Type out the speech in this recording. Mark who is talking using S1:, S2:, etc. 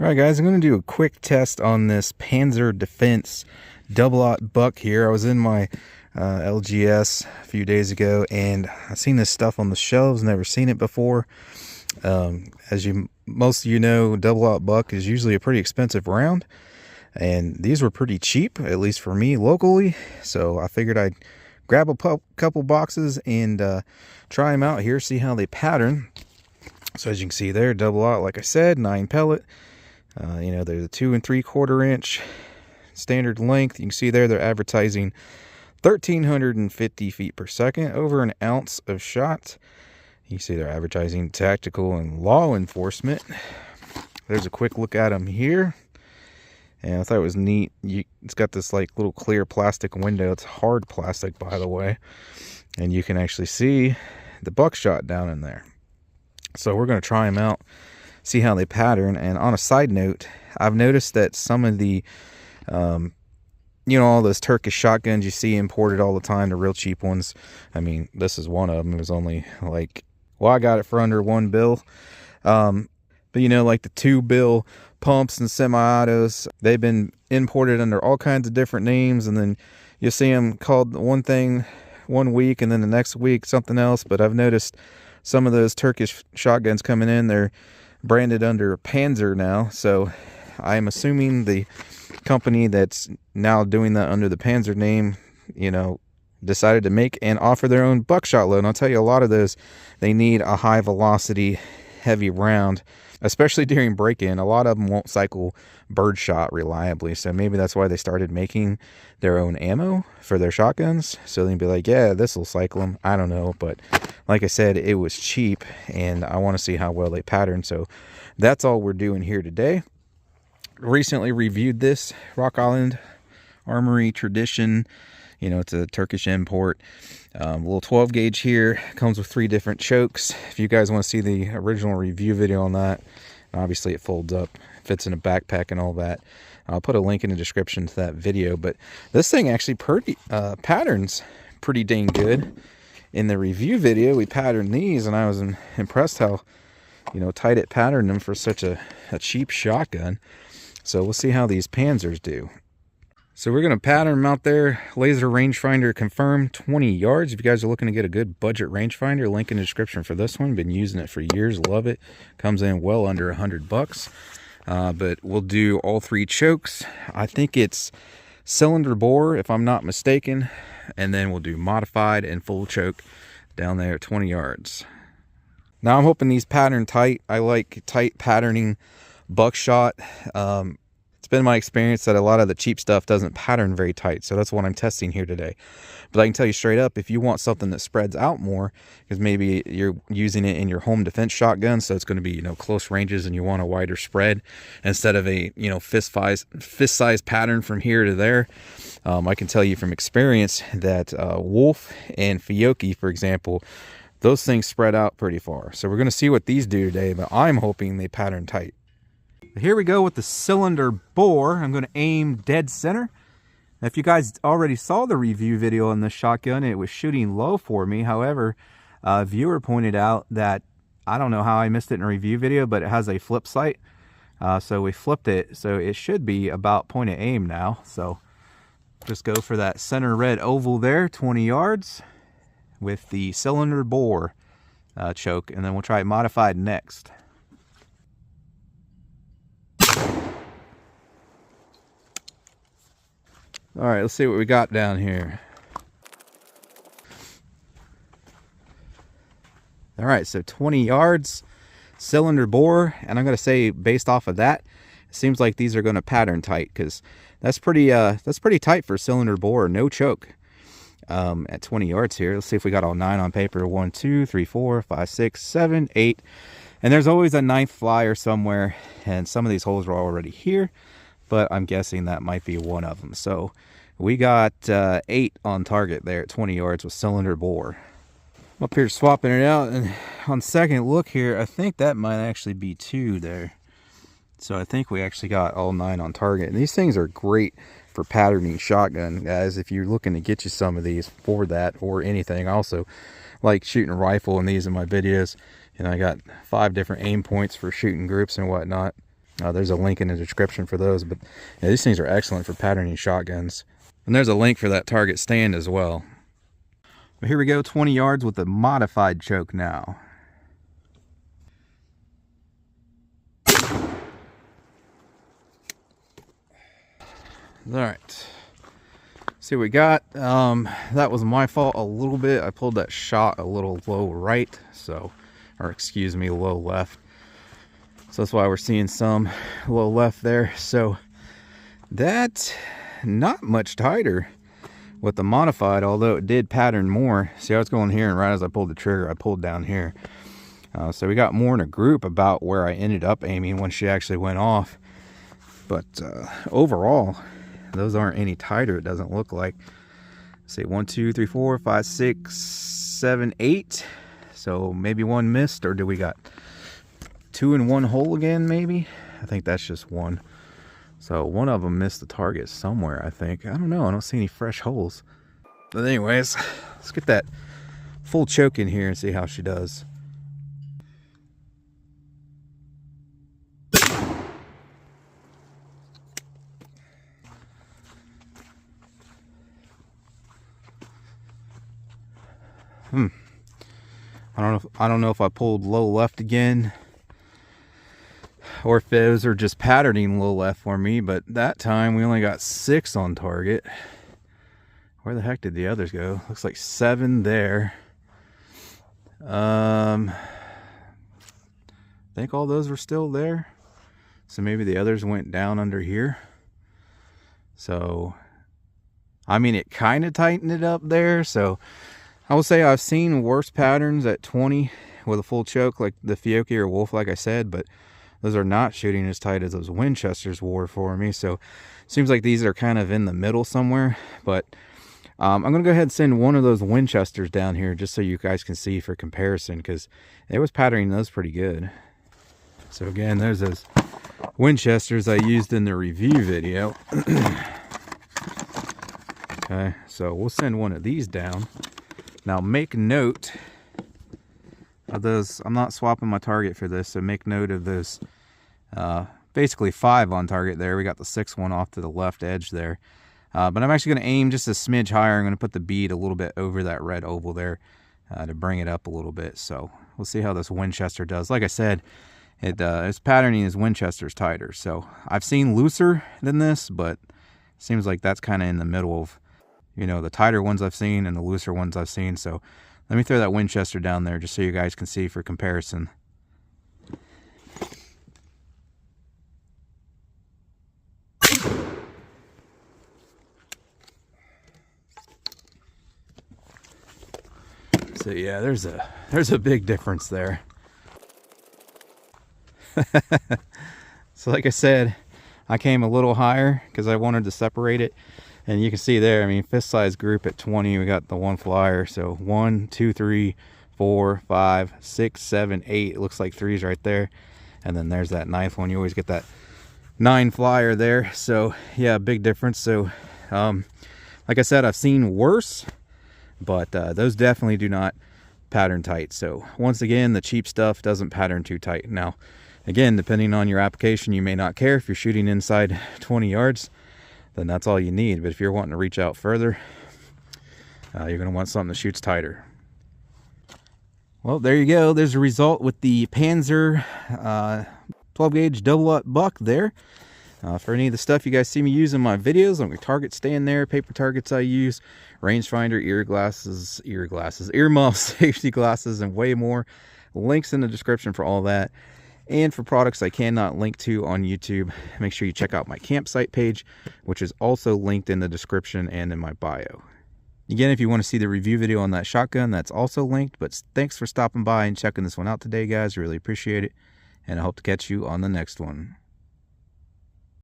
S1: Alright guys, I'm going to do a quick test on this Panzer Defense double-aught buck here. I was in my LGS a few days ago and I seen this stuff on the shelves, never seen it before. As most of you know, double-aught buck is usually a pretty expensive round, and these were pretty cheap, at least for me locally, so I figured I'd grab a couple boxes and try them out here, see how they pattern. So as you can see there, double-aught, like I said, 9 pellet. They're the 2 3/4 inch standard length. You can see there they're advertising 1,350 feet per second, over an ounce of shot. You see they're advertising tactical and law enforcement. There's a quick look at them here, and I thought it was neat. It's got this like little clear plastic window. It's hard plastic, by the way, and you can actually see the buckshot down in there. So we're going to try them out, see how they pattern. And on a side note, I've noticed that some of the all those Turkish shotguns you see imported all the time, the real cheap ones, I mean, this is one of them. It was only like, well, I got it for under $1 bill. But like the 2 bill pumps and semi-autos, they've been imported under all kinds of different names, and then you see them called one thing one week and then the next week something else. But I've noticed some of those Turkish shotguns coming in, they're branded under Panzer now, so I'm assuming the company that's now doing that under the Panzer name, decided to make and offer their own buckshot load. And I'll tell you, a lot of those, they need a high velocity, heavy round, especially during break-in. A lot of them won't cycle birdshot reliably, so maybe that's why they started making their own ammo for their shotguns, so they'd be like, yeah, this will cycle them. I don't know, but like I said, it was cheap, and I want to see how well they pattern, so that's all we're doing here today. Recently reviewed this Rock Island Armory Tradition. It's a Turkish import. Little 12 gauge here, comes with 3 different chokes. If you guys want to see the original review video on that, obviously it folds up, fits in a backpack and all that. I'll put a link in the description to that video. But this thing actually patterns pretty dang good. In the review video, we patterned these, and I was impressed how tight it patterned them for such a cheap shotgun. So we'll see how these Panzers do. So we're going to pattern them out there. Laser rangefinder confirmed, 20 yards. If you guys are looking to get a good budget rangefinder, link in the description for this one. Been using it for years, love it. Comes in well under $100. But we'll do all 3 chokes. I think it's cylinder bore, if I'm not mistaken. And then we'll do modified and full choke down there at 20 yards. Now I'm hoping these pattern tight. I like tight patterning buckshot. It's been my experience that a lot of the cheap stuff doesn't pattern very tight, so that's what I'm testing here today. But I can tell you straight up, if you want something that spreads out more, because maybe you're using it in your home defense shotgun, so it's going to be close ranges, and you want a wider spread instead of a fist size pattern from here to there. I can tell you from experience that Wolf and Fiocchi, for example, those things spread out pretty far. So we're going to see what these do today, but I'm hoping they pattern tight. Here we go with the cylinder bore. I'm going to aim dead center. If you guys already saw the review video on this shotgun, it was shooting low for me. However, a viewer pointed out that, I don't know how I missed it in a review video, but it has a flip sight. So we flipped it, so it should be about point of aim now. So just go for that center red oval there, 20 yards, with the cylinder bore choke, and then we'll try it modified next. All right, let's see what we got down here. All right, so 20 yards, cylinder bore, and I'm going to say based off of that, it seems like these are going to pattern tight, because that's pretty tight for cylinder bore, no choke. At 20 yards here, let's see if we got all 9 on paper. 1, 2, 3, 4, 5, 6, 7, 8, and there's always a 9th flyer somewhere, and some of these holes are already here, but I'm guessing that might be one of them. So we got 8 on target there at 20 yards with cylinder bore. I'm up here swapping it out, and on second look here, I think that might actually be 2 there. So I think we actually got all 9 on target. And these things are great for patterning shotgun, guys. If you're looking to get you some of these for that or anything, I also like shooting a rifle in these in my videos. I got 5 different aim points for shooting groups and whatnot. There's a link in the description for those, but yeah, these things are excellent for patterning shotguns. And there's a link for that target stand as well. But here we go, 20 yards with a modified choke now. Alright, see what we got. That was my fault a little bit. I pulled that shot a little low right, so, or excuse me, low left. So that's why we're seeing some low left there. So that, not much tighter with the modified, although it did pattern more. See how it's going here, and right as I pulled the trigger, I pulled down here. So we got more in a group about where I ended up aiming when she actually went off. But overall, those aren't any tighter, it doesn't look like. Say 1, 2, 3, 4, 5, 6, 7, 8. So maybe one missed, or do we got 2 in one hole again, maybe? I think that's just one. So one of them missed the target somewhere, I think. I don't know, I don't see any fresh holes. But anyways, let's get that full choke in here and see how she does. I don't know if I pulled low left again, or if those are just patterning low left for me, but that time we only got 6 on target. Where the heck did the others go? Looks like 7 there. I think all those were still there. So maybe the others went down under here. So, I mean, it kind of tightened it up there. So I will say I've seen worse patterns at 20 with a full choke, like the Fiocchi or Wolf, like I said, but those are not shooting as tight as those Winchesters were for me. So it seems like these are kind of in the middle somewhere. But I'm going to go ahead and send one of those Winchesters down here just so you guys can see for comparison, because it was patterning those pretty good. So again, there's those Winchesters I used in the review video. Okay, so we'll send one of these down. Now make note of those. I'm not swapping my target for this, so make note of those. Basically 5 on target there. We got the 6th one off to the left edge there. But I'm actually going to aim just a smidge higher. I'm going to put the bead a little bit over that red oval there to bring it up a little bit. So we'll see how this Winchester does. Like I said, its patterning is Winchester's tighter. So I've seen looser than this, but it seems like that's kind of in the middle of, you know, the tighter ones I've seen and the looser ones I've seen. So let me throw that Winchester down there just so you guys can see for comparison. So yeah, there's a big difference there. So like I said, I came a little higher because I wanted to separate it. And you can see there, I mean, fist size group at 20, we got the 1 flyer. So 1, 2, 3, 4, 5, 6, 7, 8. It looks like 3s right there. And then there's that 9th one. You always get that 9 flyer there. So yeah, big difference. So like I said, I've seen worse, but those definitely do not pattern tight. So once again, the cheap stuff doesn't pattern too tight. Now, again, depending on your application, you may not care. If you're shooting inside 20 yards, then that's all you need. But if you're wanting to reach out further, you're going to want something that shoots tighter. Well, there you go. There's a result with the Panzer 12 gauge double-up buck there. For any of the stuff you guys see me use in my videos, on your target stand there, paper targets I use, rangefinder, earmuffs, safety glasses, and way more. Links in the description for all that. And for products I cannot link to on YouTube, make sure you check out my campsite page, which is also linked in the description and in my bio. Again, if you want to see the review video on that shotgun, that's also linked. But thanks for stopping by and checking this one out today, guys. Really appreciate it. And I hope to catch you on the next one.